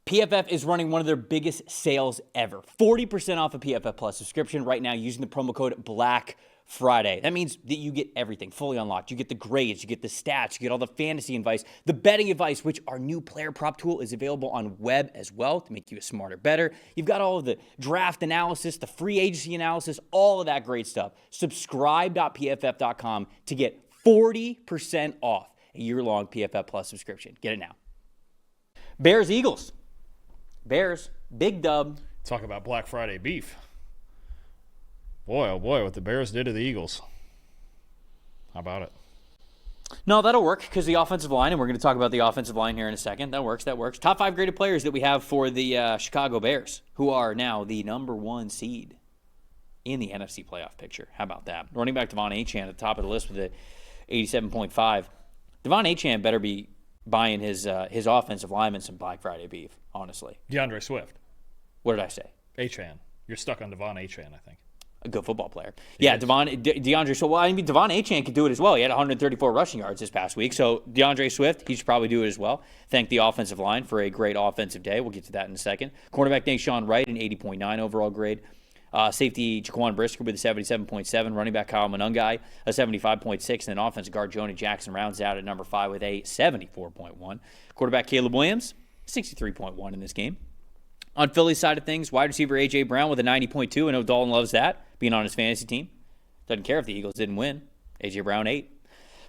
PFF is running one of their biggest sales ever. 40% off a PFF Plus subscription right now using the promo code BLACKFRIDAY. That means that you get everything fully unlocked. You get the grades, you get the stats, you get all the fantasy advice, the betting advice, which our new player prop tool is available on web as well to make you a smarter, better. You've got all of the draft analysis, the free agency analysis, all of that great stuff. Subscribe.pff.com to get 40% off a year-long PFF Plus subscription. Get it now. Bears-Eagles. Bears, big dub. Talk about Black Friday beef. Boy, oh boy, what the Bears did to the Eagles. How about it? No, that'll work because the offensive line, and we're going to talk about the offensive line here in a second. That works. Top 5 graded players that we have for the Chicago Bears, who are now the number 1 seed in the NFC playoff picture. How about that? Running back Devon Achane at the top of the list with a 87.5. Devon Achane better be buying his offensive lineman some Black Friday beef, honestly. DeAndre Swift. What did I say? Achane. You're stuck on Devon Achane, I think. A good football player. Yeah, DeAndre Swift. Well, I mean, Devon Achane could do it as well. He had 134 rushing yards this past week. So DeAndre Swift, he should probably do it as well. Thank the offensive line for a great offensive day. We'll get to that in a second. Cornerback Nashawn Wright, an 80.9 overall grade. Safety Jaquan Brisker with a 77.7. Running back Kyle Monungai, a 75.6. And then offensive guard Jonah Jackson rounds out at number 5 with a 74.1. Quarterback Caleb Williams, 63.1 in this game. On Philly's side of things, wide receiver A.J. Brown with a 90.2. I know Dalton loves that, being on his fantasy team. Doesn't care if the Eagles didn't win. A.J. Brown 8.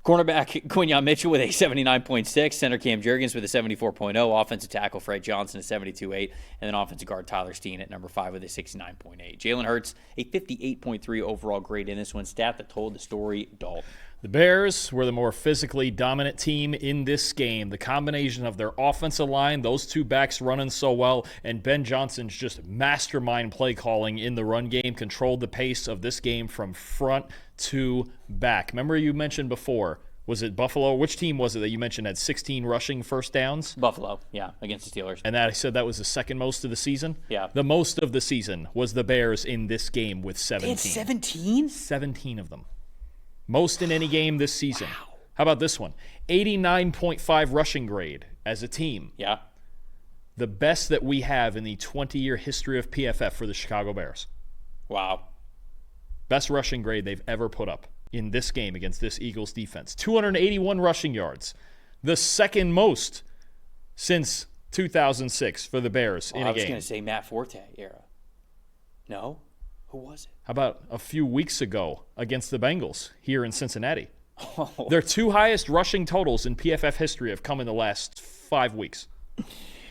Cornerback Quinyon Mitchell with a 79.6. Center Cam Jurgens with a 74.0. Offensive tackle Fred Johnson a 72.8. And then offensive guard Tyler Steen at number 5 with a 69.8. Jalen Hurts, a 58.3 overall grade in this one. Stat that told the story, Dalton. The Bears were the more physically dominant team in this game. The combination of their offensive line, those two backs running so well, and Ben Johnson's just mastermind play calling in the run game controlled the pace of this game from front to back. Remember you mentioned before, was it Buffalo? Which team was it that you mentioned had 16 rushing first downs? Buffalo, yeah, against the Steelers. And that I said that was the second most of the season? Yeah. The most of the season was the Bears in this game with 17. They had 17? 17 of them. Most in any game this season. Wow. How about this one? 89.5 rushing grade as a team. Yeah. The best that we have in the 20-year history of PFF for the Chicago Bears. Wow. Best rushing grade they've ever put up in this game against this Eagles defense. 281 rushing yards. The second most since 2006 for the Bears in a game. I was going to say Matt Forte era. No? Who was it? How about a few weeks ago against the Bengals here in Cincinnati? Oh. Their 2 highest rushing totals in PFF history have come in the last 5 weeks.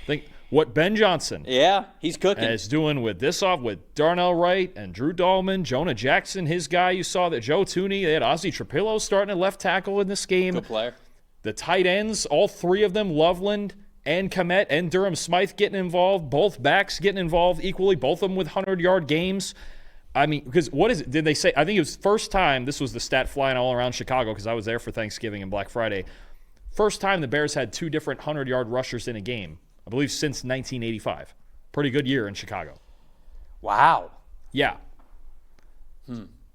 Think what Ben Johnson he's cooking. is doing with this off with Darnell Wright and Drew Dahlman, Jonah Jackson, his guy. You saw that Joe Tooney. They had Ozzie Trapillo starting at left tackle in this game. Good player. The tight ends, all 3 of them, Loveland and Kmet and Durham Smythe getting involved. Both backs getting involved equally. Both of them with 100-yard games. I mean, because what is it? Did they say? I think it was first time. This was the stat flying all around Chicago because I was there for Thanksgiving and Black Friday. First time the Bears had 2 different 100-yard rushers in a game, I believe, since 1985. Pretty good year in Chicago. Wow. Yeah.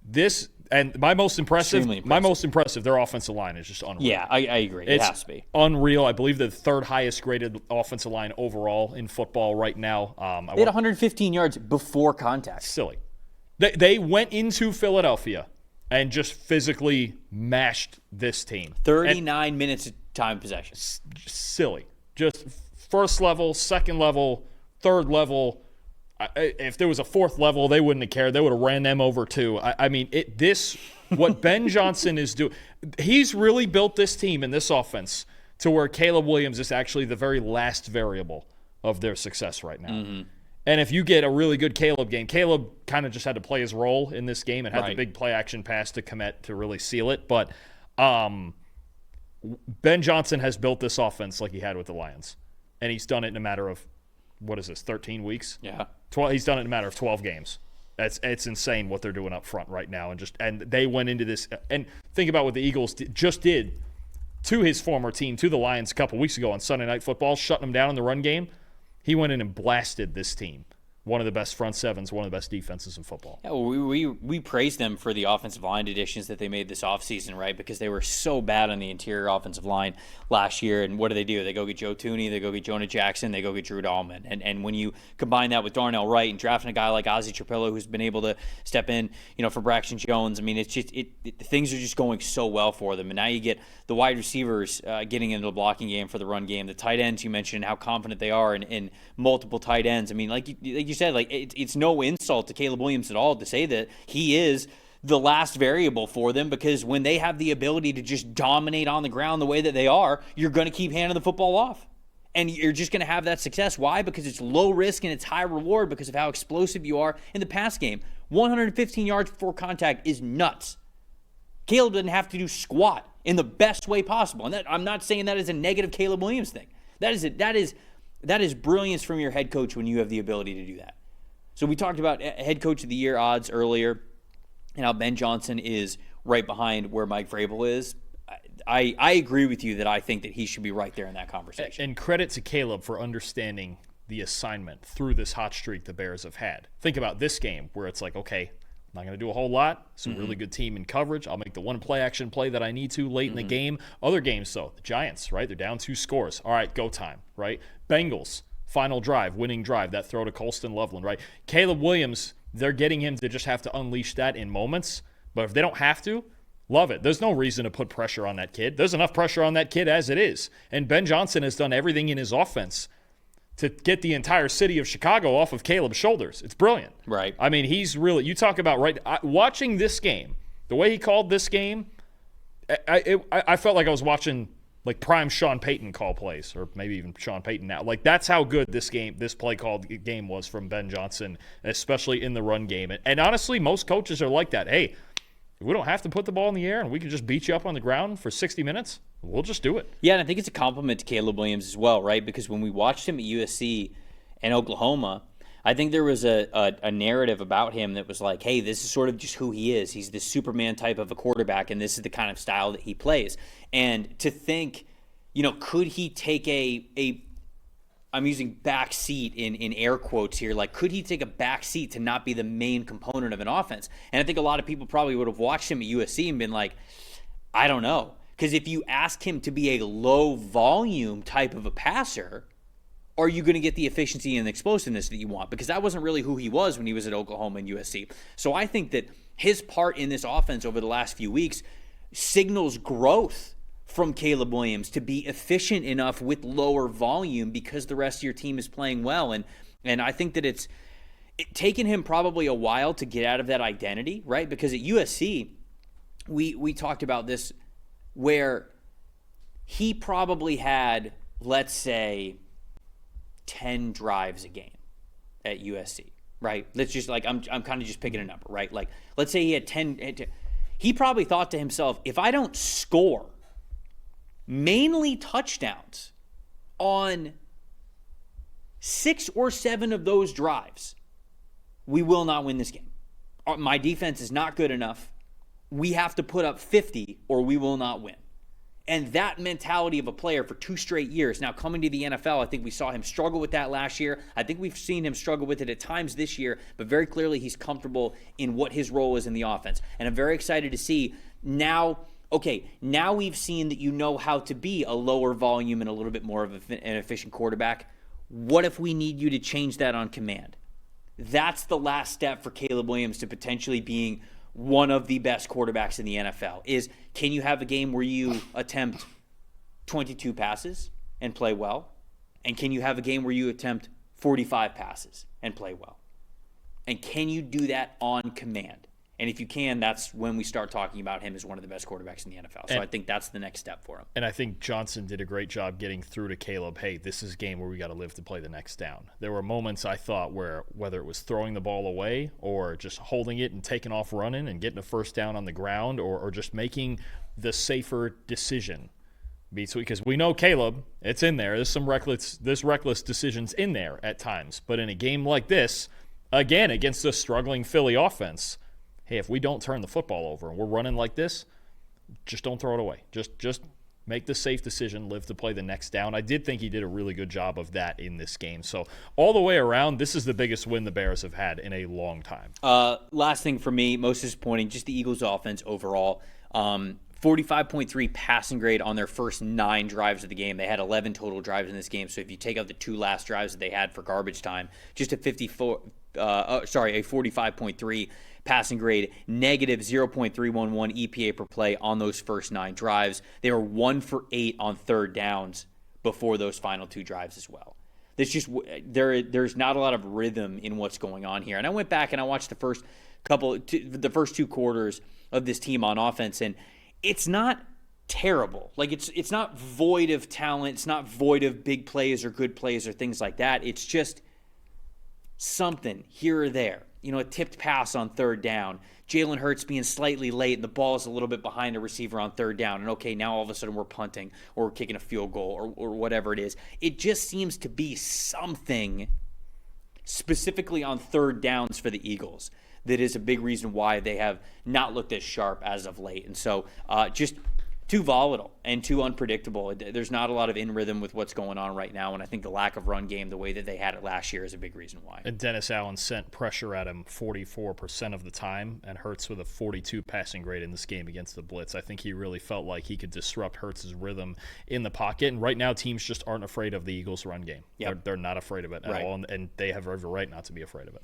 This and my most impressive, their offensive line is just unreal. Yeah, I agree. It has to be unreal. I believe the 3rd highest graded offensive line overall in football right now. They had 115 yards before contact. Silly. They went into Philadelphia and just physically mashed this team. 39 minutes of time possession. Silly. Just first level, second level, third level. If there was a 4th level, they wouldn't have cared. They would have ran them over too. I mean, what Ben Johnson is doing, he's really built this team and this offense to where Caleb Williams is actually the very last variable of their success right now. Mm-hmm. And if you get a really good Caleb game, Caleb kind of just had to play his role in this game and had the big play-action pass to Kmet to really seal it. But Ben Johnson has built this offense like he had with the Lions. And he's done it in a matter of, 13 weeks? Yeah. He's done it in a matter of 12 games. It's insane what they're doing up front right now. And they went into this. And think about what the Eagles just did to his former team, to the Lions a couple weeks ago on Sunday Night Football, shutting them down in the run game. He went in and blasted this team one of the best front sevens, one of the best defenses in football. Yeah, well, we praised them for the offensive line additions that they made this offseason, right? Because they were so bad on the interior offensive line last year. And what do? They go get Joe Thuney, they go get Jonah Jackson, they go get Drew Dahlman. And when you combine that with Darnell Wright and drafting a guy like Ozzie Trapillo, who's been able to step in, for Braxton Jones, I mean, it's just things are just going so well for them. And now you get the wide receivers getting into the blocking game for the run game. The tight ends, you mentioned how confident they are in multiple tight ends. I mean, like you said, like it's no insult to Caleb Williams at all to say that he is the last variable for them, because when they have the ability to just dominate on the ground the way that they are, you're going to keep handing the football off. And you're just going to have that success. Why? Because it's low risk and it's high reward because of how explosive you are in the pass game. 115 yards before contact is nuts. Caleb doesn't have to do squat in the best way possible. And I'm not saying that is a negative Caleb Williams thing. That is brilliance from your head coach when you have the ability to do that. So we talked about head coach of the year odds earlier, and how Ben Johnson is right behind where Mike Vrabel is. I agree with you that I think that he should be right there in that conversation. And credit to Caleb for understanding the assignment through this hot streak the Bears have had. Think about this game where it's like, okay, I'm not going to do a whole lot. It's a really good team in coverage. I'll make the one play-action play that I need to late in the game. Other games, though, the Giants, right? They're down 2 scores. All right, go time, right? Bengals, final drive, winning drive, that throw to Colston Loveland, right? Caleb Williams, they're getting him to just have to unleash that in moments. But if they don't have to, love it. There's no reason to put pressure on that kid. There's enough pressure on that kid as it is. And Ben Johnson has done everything in his offense to get the entire city of Chicago off of Caleb's shoulders. It's brilliant. Right. I mean, he's really, you talk about, watching this game, the way he called this game, I felt like I was watching like prime Sean Payton call plays, or maybe even Sean Payton now. Like, that's how good this play called game was from Ben Johnson, especially in the run game. And honestly, most coaches are like that. Hey, if we don't have to put the ball in the air and we can just beat you up on the ground for 60 minutes, we'll just do it. Yeah, and I think it's a compliment to Caleb Williams as well, right? Because when we watched him at USC and Oklahoma, I think there was a narrative about him that was like, hey, this is sort of just who he is. He's this Superman type of a quarterback, and this is the kind of style that he plays. And to think, could he take I'm using back seat in air quotes here, like, could he take a back seat to not be the main component of an offense? And I think a lot of people probably would have watched him at USC and been like, I don't know. Because if you ask him to be a low volume type of a passer, are you going to get the efficiency and explosiveness that you want? Because that wasn't really who he was when he was at Oklahoma and USC. So I think that his part in this offense over the last few weeks signals growth from Caleb Williams to be efficient enough with lower volume because the rest of your team is playing well. And I think that it's taken him probably a while to get out of that identity, right? Because at USC, we talked about this, where he probably had, let's say, 10 drives a game at USC, right? Let's just, like, I'm kind of just picking a number, right? Like, let's say he had 10. He probably thought to himself, if I don't score mainly touchdowns on 6 or 7 of those drives, we will not win this game. My defense is not good enough. We have to put up 50 or we will not win. And that mentality of a player for 2 straight years, now coming to the NFL, I think we saw him struggle with that last year. I think we've seen him struggle with it at times this year, but very clearly he's comfortable in what his role is in the offense. And I'm very excited to see now, okay, now we've seen that you know how to be a lower volume and a little bit more of an efficient quarterback. What if we need you to change that on command? That's the last step for Caleb Williams to potentially being one of the best quarterbacks in the NFL. Is, can you have a game where you attempt 22 passes and play well? And can you have a game where you attempt 45 passes and play well? And can you do that on command? And if you can, that's when we start talking about him as one of the best quarterbacks in the NFL. So I think that's the next step for him. And I think Johnson did a great job getting through to Caleb, hey, this is a game where we got to live to play the next down. There were moments, I thought, where whether it was throwing the ball away or just holding it and taking off running and getting a first down on the ground, or just making the safer decision. Because we know Caleb, it's in there. There's reckless decisions in there at times. But in a game like this, again, against a struggling Philly offense, hey, if we don't turn the football over and we're running like this, just don't throw it away. Just make the safe decision, live to play the next down. I did think he did a really good job of that in this game. So all the way around, this is the biggest win the Bears have had in a long time. Last thing for me, most disappointing, just the Eagles' offense overall. 45.3 passing grade on their first 9 drives of the game. They had 11 total drives in this game. So if you take out the 2 last drives that they had for garbage time, just a 45.3 passing grade, negative 0.311 EPA per play on those first 9 drives. They were 1 for 8 on third downs before those final 2 drives as well. There's not a lot of rhythm in what's going on here. And I went back and I watched the first 2 quarters of this team on offense, and it's not terrible. Like it's not void of talent. It's not void of big plays or good plays or things like that. It's just something here or there. A tipped pass on third down. Jalen Hurts being slightly late and the ball is a little bit behind the receiver on third down. And okay, now all of a sudden we're punting or we're kicking a field goal or whatever it is. It just seems to be something specifically on third downs for the Eagles that is a big reason why they have not looked as sharp as of late. And so just too volatile and too unpredictable. There's not a lot of in rhythm with what's going on right now, and I think the lack of run game, the way that they had it last year, is a big reason why. And Dennis Allen sent pressure at him 44% of the time, and Hurts with a 42 passing grade in this game against the blitz. I think he really felt like he could disrupt Hurts' rhythm in the pocket, and right now teams just aren't afraid of the Eagles' run game. Yep. They're not afraid of it at all, and they have every right not to be afraid of it.